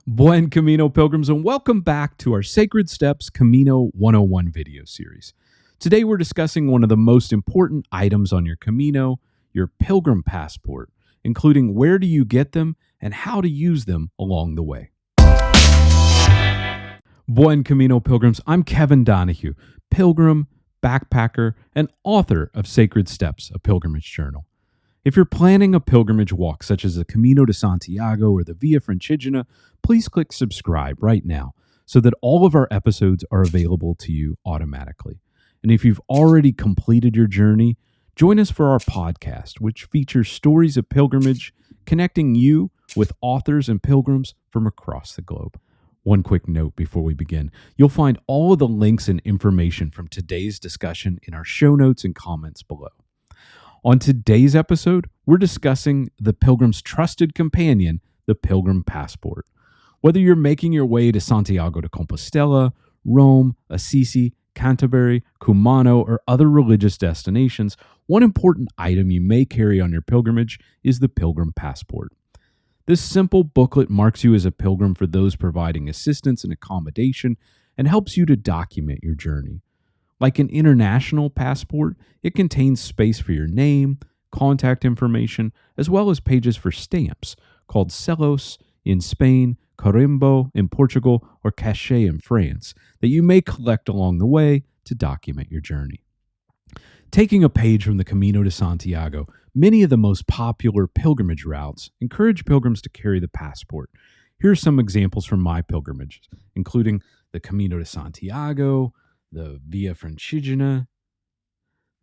Buen Camino Pilgrims, and welcome back to our Sacred Steps Camino 101 video series. Today we're discussing one of the most important items on your Camino, your Pilgrim Passport, including where do you get them and how to use them along the way. Buen Camino Pilgrims, I'm Kevin Donahue, pilgrim, backpacker, and author of Sacred Steps, a pilgrimage journal. If you're planning a pilgrimage walk such as the Camino de Santiago or the Via Francigena, please click subscribe right now so that all of our episodes are available to you automatically. And if you've already completed your journey, join us for our podcast, which features stories of pilgrimage, connecting you with authors and pilgrims from across the globe. One quick note before we begin. You'll find all of the links and information from today's discussion in our show notes and comments below. On today's episode, we're discussing the pilgrim's trusted companion, the Pilgrim Passport. Whether you're making your way to Santiago de Compostela, Rome, Assisi, Canterbury, Cumano, or other religious destinations, one important item you may carry on your pilgrimage is the Pilgrim Passport. This simple booklet marks you as a pilgrim for those providing assistance and accommodation and helps you to document your journey. Like an international passport, it contains space for your name, contact information, as well as pages for stamps called sellos in Spain, carimbo in Portugal, or cachet in France that you may collect along the way to document your journey. Taking a page from the Camino de Santiago, many of the most popular pilgrimage routes encourage pilgrims to carry the passport. Here are some examples from my pilgrimages, including the Camino de Santiago, the Via Francigena,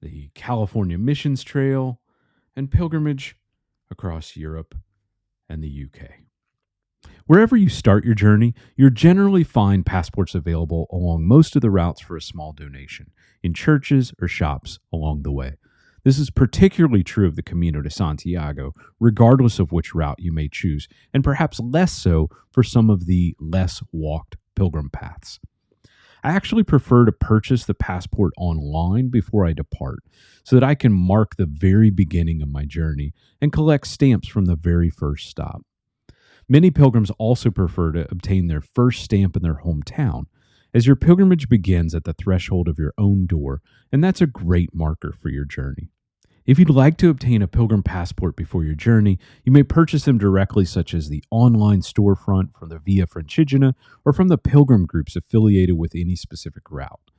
the California Missions Trail, and pilgrimage across Europe and the UK. Wherever you start your journey, you'll generally find passports available along most of the routes for a small donation, in churches or shops along the way. This is particularly true of the Camino de Santiago, regardless of which route you may choose, and perhaps less so for some of the less walked pilgrim paths. I actually prefer to purchase the passport online before I depart so that I can mark the very beginning of my journey and collect stamps from the very first stop. Many pilgrims also prefer to obtain their first stamp in their hometown, as your pilgrimage begins at the threshold of your own door, and that's a great marker for your journey. If you'd like to obtain a pilgrim passport before your journey, you may purchase them directly, such as the online storefront from the Via Francigena or from the pilgrim groups affiliated with any specific route.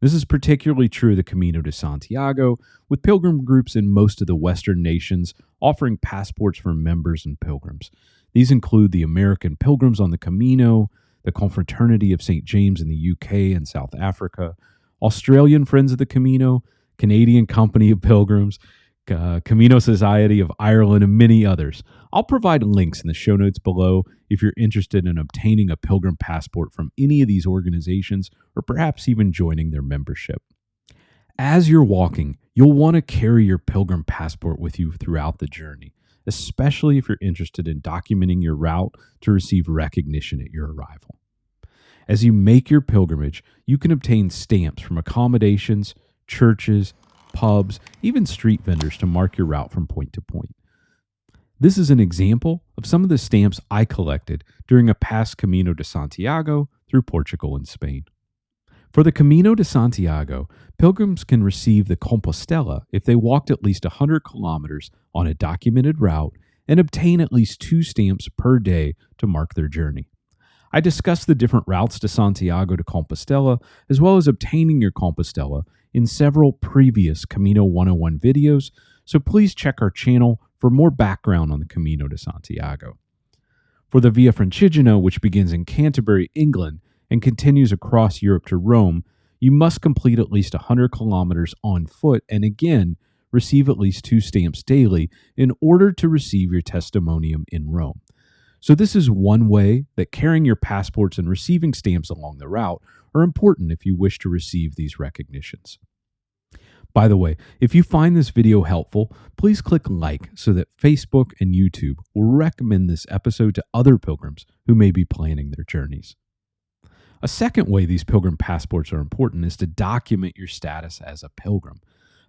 This is particularly true of the Camino de Santiago, with pilgrim groups in most of the Western nations offering passports for members and pilgrims. These include the American Pilgrims on the Camino, the Confraternity of St. James in the UK and South Africa, Australian Friends of the Camino, Canadian Company of Pilgrims, Camino Society of Ireland, and many others. I'll provide links in the show notes below if you're interested in obtaining a pilgrim passport from any of these organizations or perhaps even joining their membership. As you're walking, you'll want to carry your pilgrim passport with you throughout the journey, especially if you're interested in documenting your route to receive recognition at your arrival. As you make your pilgrimage, you can obtain stamps from accommodations, churches, pubs, even street vendors to mark your route from point to point. This is an example of some of the stamps I collected during a past Camino de Santiago through Portugal and Spain. For the Camino de Santiago, pilgrims can receive the Compostela if they walked at least 100 kilometers on a documented route and obtain at least 2 stamps per day to mark their journey. I discussed the different routes to Santiago de Compostela, as well as obtaining your Compostela in several previous Camino 101 videos, so please check our channel for more background on the Camino de Santiago. For the Via Francigena, which begins in Canterbury, England, and continues across Europe to Rome, you must complete at least 100 kilometers on foot and again receive at least 2 stamps daily in order to receive your testimonium in Rome. So this is one way that carrying your passports and receiving stamps along the route are important if you wish to receive these recognitions. By the way, if you find this video helpful, please click like so that Facebook and YouTube will recommend this episode to other pilgrims who may be planning their journeys. A second way these pilgrim passports are important is to document your status as a pilgrim.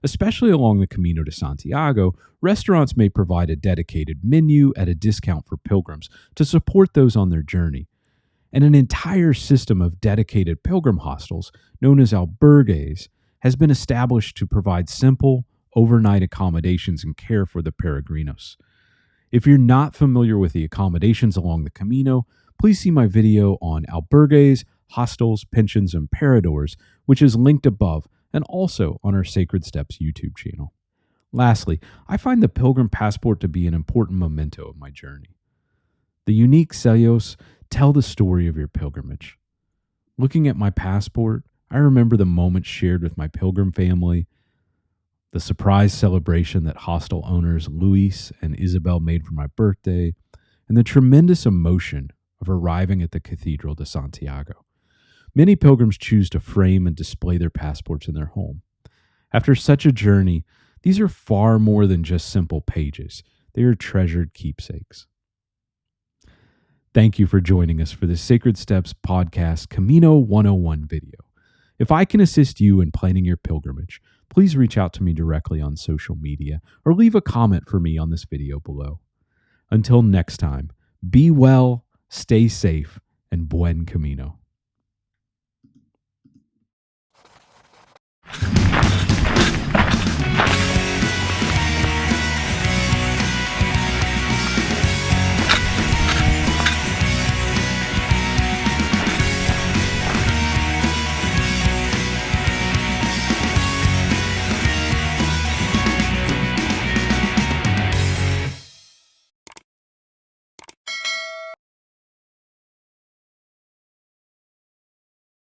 Especially along the Camino de Santiago, restaurants may provide a dedicated menu at a discount for pilgrims to support those on their journey. and an entire system of dedicated pilgrim hostels, known as albergues, has been established to provide simple, overnight accommodations and care for the peregrinos. If you're not familiar with the accommodations along the Camino, please see my video on albergues, hostels, pensions, and paradors, which is linked above and also on our Sacred Steps YouTube channel. Lastly, I find the Pilgrim Passport to be an important memento of my journey. The unique sellos tell the story of your pilgrimage. Looking at my passport, I remember the moments shared with my pilgrim family, the surprise celebration that hostel owners Luis and Isabel made for my birthday, and the tremendous emotion of arriving at the Cathedral de Santiago. Many pilgrims choose to frame and display their passports in their home. After such a journey, these are far more than just simple pages. They are treasured keepsakes. Thank you for joining us for the Sacred Steps podcast Camino 101 video. If I can assist you in planning your pilgrimage, please reach out to me directly on social media or leave a comment for me on this video below. Until next time, be well, stay safe, and buen camino.